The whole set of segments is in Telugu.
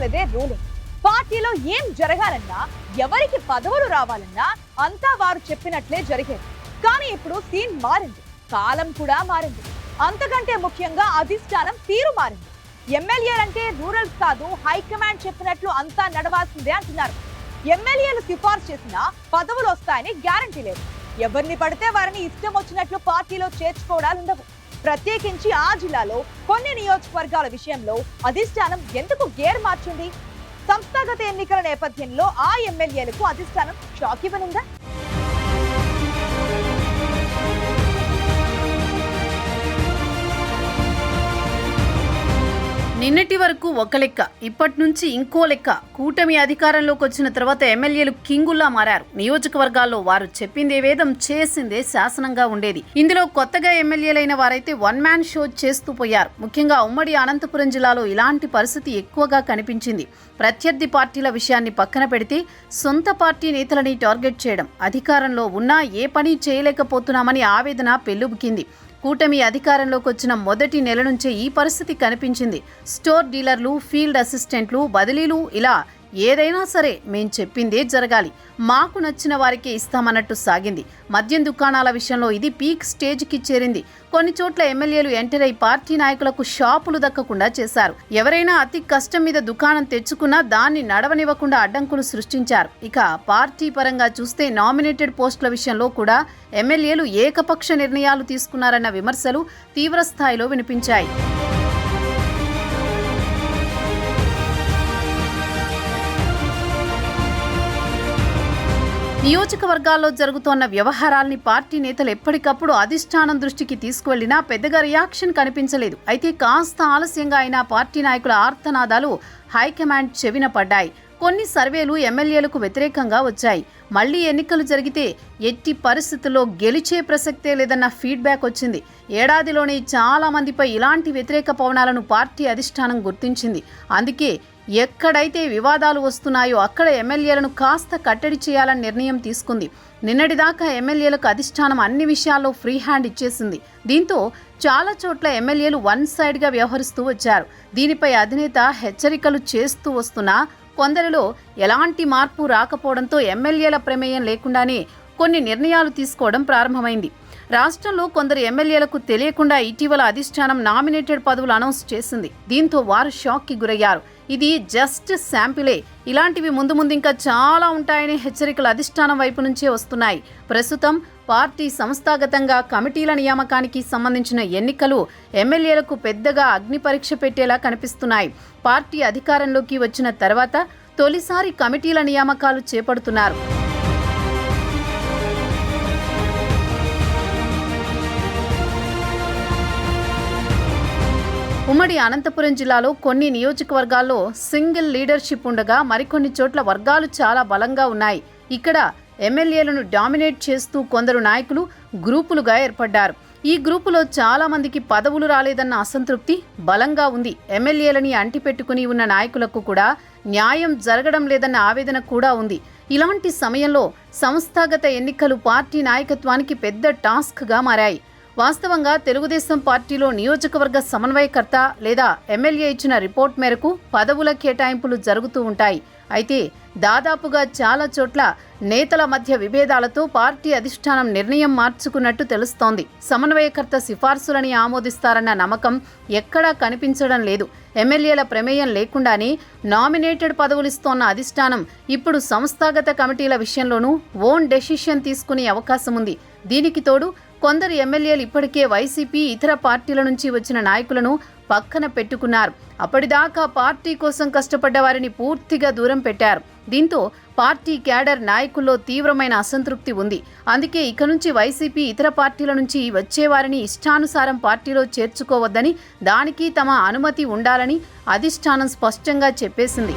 ఎమ్మెల్యేలదే రూలింగ్. పార్టీలో ఏం జరగాలన్నా, ఎవరికి పదవులు రావాలన్నా అంతా వారు చెప్పినట్లే జరిగేది. కానీ ఇప్పుడు సీన్ మారింది, కాలం కూడా మారింది. అంతకంటే ముఖ్యంగా అధిష్టానం తీరు మారింది. ఎమ్మెల్యేలంటే రూరల్స్ కాదు, హైకమాండ్ చెప్పినట్లు అంతా నడవాల్సిందే అంటున్నారు. ఎమ్మెల్యేలు సిఫార్సు చేసినా పదవులు వస్తాయని గ్యారంటీ లేదు. ఎవరిని పడితే వారిని ఇష్టం వచ్చినట్లు పార్టీలో చేర్చుకోవడాలుండవు. ప్రత్యేకించి ఆ జిల్లాలో కొన్ని నియోజకవర్గాల విషయంలో అధిష్టానం ఎందుకు గేర్ మార్చింది? సంస్థాగత ఎన్నికల నేపథ్యంలో ఆ ఎమ్మెల్యేలకు అధిష్టానం షాక్ ఇవ్వనుందా? నిన్నటి వరకు ఒక లెక్క, ఇప్పటి నుంచి ఇంకో లెక్క. కూటమి అధికారంలోకి వచ్చిన తర్వాత ఎమ్మెల్యేలు కింగుల్లా మారారు. నియోజకవర్గాల్లో వారు చెప్పిందే వేదం, చేసిందే శాసనంగా ఉండేది. ఇందులో కొత్తగా ఎమ్మెల్యేలైన వారైతే వన్ మ్యాన్ షో చేస్తూ పోయారు. ముఖ్యంగా ఉమ్మడి అనంతపురం జిల్లాలో ఇలాంటి పరిస్థితి ఎక్కువగా కనిపించింది. ప్రత్యర్థి పార్టీల విషయాన్ని పక్కన పెడితే సొంత పార్టీ నేతలని టార్గెట్ చేయడం, అధికారంలో ఉన్నా ఏ పని చేయలేకపోతున్నామని ఆవేదన పెల్లుబుకింది. కూటమి అధికారంలోకి వచ్చిన మొదటి నెల నుంచే ఈ పరిస్థితి కనిపించింది. స్టోర్ డీలర్లు, ఫీల్డ్ అసిస్టెంట్లు, బదిలీలు, ఇలా ఏదైనా సరే మేం చెప్పిందే జరగాలి, మాకు నచ్చిన వారికే ఇస్తామన్నట్టు సాగింది. మద్యం దుకాణాల విషయంలో ఇది పీక్ స్టేజ్కి చేరింది. కొన్ని చోట్ల ఎమ్మెల్యేలు ఎంటర్ అయి పార్టీ నాయకులకు షాపులు దక్కకుండా చేశారు. ఎవరైనా అతి కష్టం మీద దుకాణం తెచ్చుకున్నా దాన్ని నడవనివ్వకుండా అడ్డంకులు సృష్టించారు. ఇక పార్టీ పరంగా చూస్తే నామినేటెడ్ పోస్టుల విషయంలో కూడా ఎమ్మెల్యేలు ఏకపక్ష నిర్ణయాలు తీసుకున్నారన్న విమర్శలు తీవ్రస్థాయిలో వినిపించాయి. నియోజకవర్గాల్లో జరుగుతోన్న వ్యవహారాల్ని పార్టీ నేతలు ఎప్పటికప్పుడు అధిష్టానం దృష్టికి తీసుకువెళ్లినా పెద్దగా రియాక్షన్ కనిపించలేదు. అయితే కాస్త ఆలస్యంగా అయినా పార్టీ నాయకుల ఆర్తనాదాలు హైకమాండ్ చెవిన పడ్డాయి. కొన్ని సర్వేలు ఎమ్మెల్యేలకు వ్యతిరేకంగా వచ్చాయి. మళ్లీ ఎన్నికలు జరిగితే ఎట్టి పరిస్థితుల్లో గెలిచే ప్రసక్తే లేదన్న ఫీడ్బ్యాక్ వచ్చింది. ఏడాదిలోనే చాలా మందిపై ఇలాంటి వ్యతిరేక పవనాలను పార్టీ అధిష్టానం గుర్తించింది. అందుకే ఎక్కడైతే వివాదాలు వస్తున్నాయో అక్కడ ఎమ్మెల్యేలను కాస్త కట్టడి చేయాలని నిర్ణయం తీసుకుంది. నిన్నటిదాకా ఎమ్మెల్యేలకు అధిష్టానం అన్ని విషయాల్లో ఫ్రీ హ్యాండ్ ఇచ్చేసింది. దీంతో చాలా చోట్ల ఎమ్మెల్యేలు వన్ సైడ్గా వ్యవహరిస్తూ వచ్చారు. దీనిపై అధినేత హెచ్చరికలు చేస్తూ వస్తున్నా కొందరిలో ఎలాంటి మార్పు రాకపోవడంతో ఎమ్మెల్యేల ప్రమేయం లేకుండానే కొన్ని నిర్ణయాలు తీసుకోవడం ప్రారంభమైంది. రాష్ట్రంలో కొందరు ఎమ్మెల్యేలకు తెలియకుండా ఇటీవల అధిష్టానం నామినేటెడ్ పదవులు అనౌన్స్ చేసింది. దీంతో వారు షాక్కి గురయ్యారు. ఇది జస్ట్ శాంపిలే, ఇలాంటివి ముందు ఇంకా చాలా ఉంటాయనే హెచ్చరికలు అధిష్టానం వైపు నుంచే వస్తున్నాయి. ప్రస్తుతం పార్టీ సంస్థాగతంగా కమిటీల నియామకానికి సంబంధించిన ఎన్నికలు ఎమ్మెల్యేలకు పెద్దగా అగ్ని పరీక్ష పెట్టేలా కనిపిస్తున్నాయి. పార్టీ అధికారంలోకి వచ్చిన తర్వాత తొలిసారి కమిటీల నియామకాలు చేపడుతున్నారు. ఉమ్మడి అనంతపురం జిల్లాలో కొన్ని నియోజకవర్గాల్లో సింగిల్ లీడర్షిప్ ఉండగా మరికొన్ని చోట్ల వర్గాలు చాలా బలంగా ఉన్నాయి. ఇక్కడ ఎమ్మెల్యేలను డామినేట్ చేస్తూ కొందరు నాయకులు గ్రూపులుగా ఏర్పడ్డారు. ఈ గ్రూపులో చాలా మందికి పదవులు రాలేదన్న అసంతృప్తి బలంగా ఉంది. ఎమ్మెల్యేలని అంటిపెట్టుకుని ఉన్న నాయకులకు కూడా న్యాయం జరగడం లేదన్న ఆవేదన కూడా ఉంది. ఇలాంటి సమయంలో సంస్థాగత ఎన్నికలు పార్టీ నాయకత్వానికి పెద్ద టాస్క్గా మారాయి. వాస్తవంగా తెలుగుదేశం పార్టీలో నియోజకవర్గ సమన్వయకర్త లేదా ఎమ్మెల్యే ఇచ్చిన రిపోర్ట్ మేరకు పదవుల కేటాయింపులు జరుగుతూ ఉంటాయి. అయితే దాదాపుగా చాలా చోట్ల నేతల మధ్య విభేదాలతో పార్టీ అధిష్టానం నిర్ణయం మార్చుకున్నట్టు తెలుస్తోంది. సమన్వయకర్త సిఫార్సులని ఆమోదిస్తారన్న నమ్మకం ఎక్కడా కనిపించడం లేదు. ఎమ్మెల్యేల ప్రమేయం లేకుండానే నామినేటెడ్ పదవులిస్తోన్న అధిష్టానం ఇప్పుడు సంస్థాగత కమిటీల విషయంలోనూ ఓన్ డెసిషన్ తీసుకునే అవకాశం ఉంది. దీనికి తోడు కొందరు ఎమ్మెల్యేలు ఇప్పటికే వైసీపీ, ఇతర పార్టీల నుంచి వచ్చిన నాయకులను పక్కన పెట్టుకున్నారు. అప్పటిదాకా పార్టీ కోసం కష్టపడ్డ వారిని పూర్తిగా దూరం పెట్టారు. దీంతో పార్టీ క్యాడర్ నాయకుల్లో తీవ్రమైన అసంతృప్తి ఉంది. అందుకే ఇక నుంచి వైసీపీ, ఇతర పార్టీల నుంచి వచ్చేవారిని ఇష్టానుసారం పార్టీలో చేర్చుకోవద్దని, దానికి తమ అనుమతి ఉండాలని అధిష్టానం స్పష్టంగా చెప్పేసింది.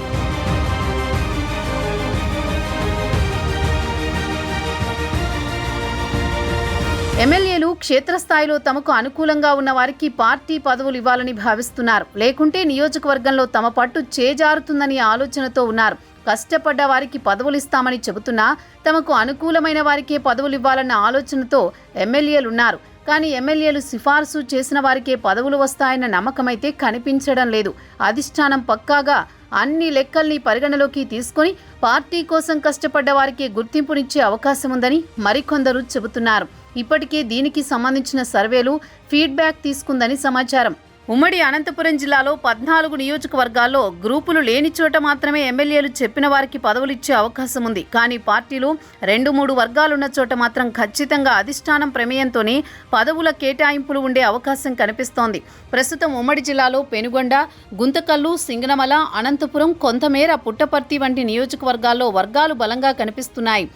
ఎమ్మెల్యేలు క్షేత్రస్థాయిలో తమకు అనుకూలంగా ఉన్న వారికి పార్టీ పదవులు ఇవ్వాలని భావిస్తున్నారు. లేకుంటే నియోజకవర్గంలో తమ పట్టు చేజారుతుందని ఆలోచనతో ఉన్నారు. కష్టపడ్డ వారికి పదవులు ఇస్తామని చెబుతున్నా తమకు అనుకూలమైన వారికే పదవులు ఇవ్వాలన్న ఆలోచనతో ఎమ్మెల్యేలున్నారు. కానీ ఎమ్మెల్యేలు సిఫార్సు చేసిన వారికే పదవులు వస్తాయన్న నమ్మకమైతే కనిపించడం లేదు. అధిష్టానం పక్కాగా అన్ని లెక్కల్ని పరిగణలోకి తీసుకొని పార్టీ కోసం కష్టపడ్డ వారికి గుర్తింపునిచ్చే అవకాశం ఉందని మరికొందరు చెబుతున్నారు. ఇప్పటికే దీనికి సంబంధించిన సర్వేలు ఫీడ్బ్యాక్ తీసుకుందని సమాచారం. ఉమ్మడి అనంతపురం జిల్లాలో 14 నియోజకవర్గాల్లో గ్రూపులు లేని చోట మాత్రమే ఎమ్మెల్యేలు చెప్పిన వారికి పదవులు ఇచ్చే అవకాశం ఉంది. కానీ పార్టీలు 2-3 వర్గాలున్న చోట మాత్రం ఖచ్చితంగా అధిష్టానం ప్రమేయంతోనే పదవుల కేటాయింపులు ఉండే అవకాశం కనిపిస్తోంది. ప్రస్తుతం ఉమ్మడి జిల్లాలో పెనుగొండ, గుంతకల్లు, సింగనమల, అనంతపురం, కొంతమేర పుట్టపర్తి వంటి నియోజకవర్గాల్లో వర్గాలు బలంగా కనిపిస్తున్నాయి.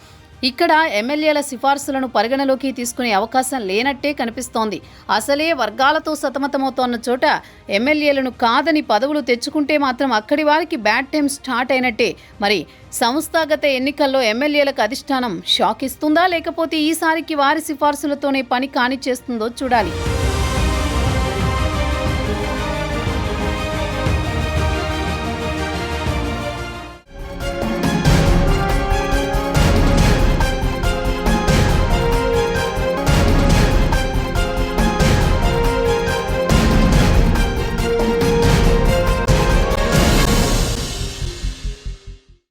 ఇక్కడ ఎమ్మెల్యేల సిఫార్సులను పరిగణలోకి తీసుకునే అవకాశం లేనట్టే కనిపిస్తోంది. అసలే వర్గాలతో సతమతమవుతోన్న చోట ఎమ్మెల్యేలను కాదని పదవులు తెచ్చుకుంటే మాత్రం అక్కడి వారికి బ్యాడ్ టైం స్టార్ట్ అయినట్టే. మరి సంస్థాగత ఎన్నికల్లో ఎమ్మెల్యేలకు అధిష్టానం షాక్ ఇస్తుందా, లేకపోతే ఈసారికి వారి సిఫార్సులతోనే పని కానిచ్చేస్తుందో చూడాలి.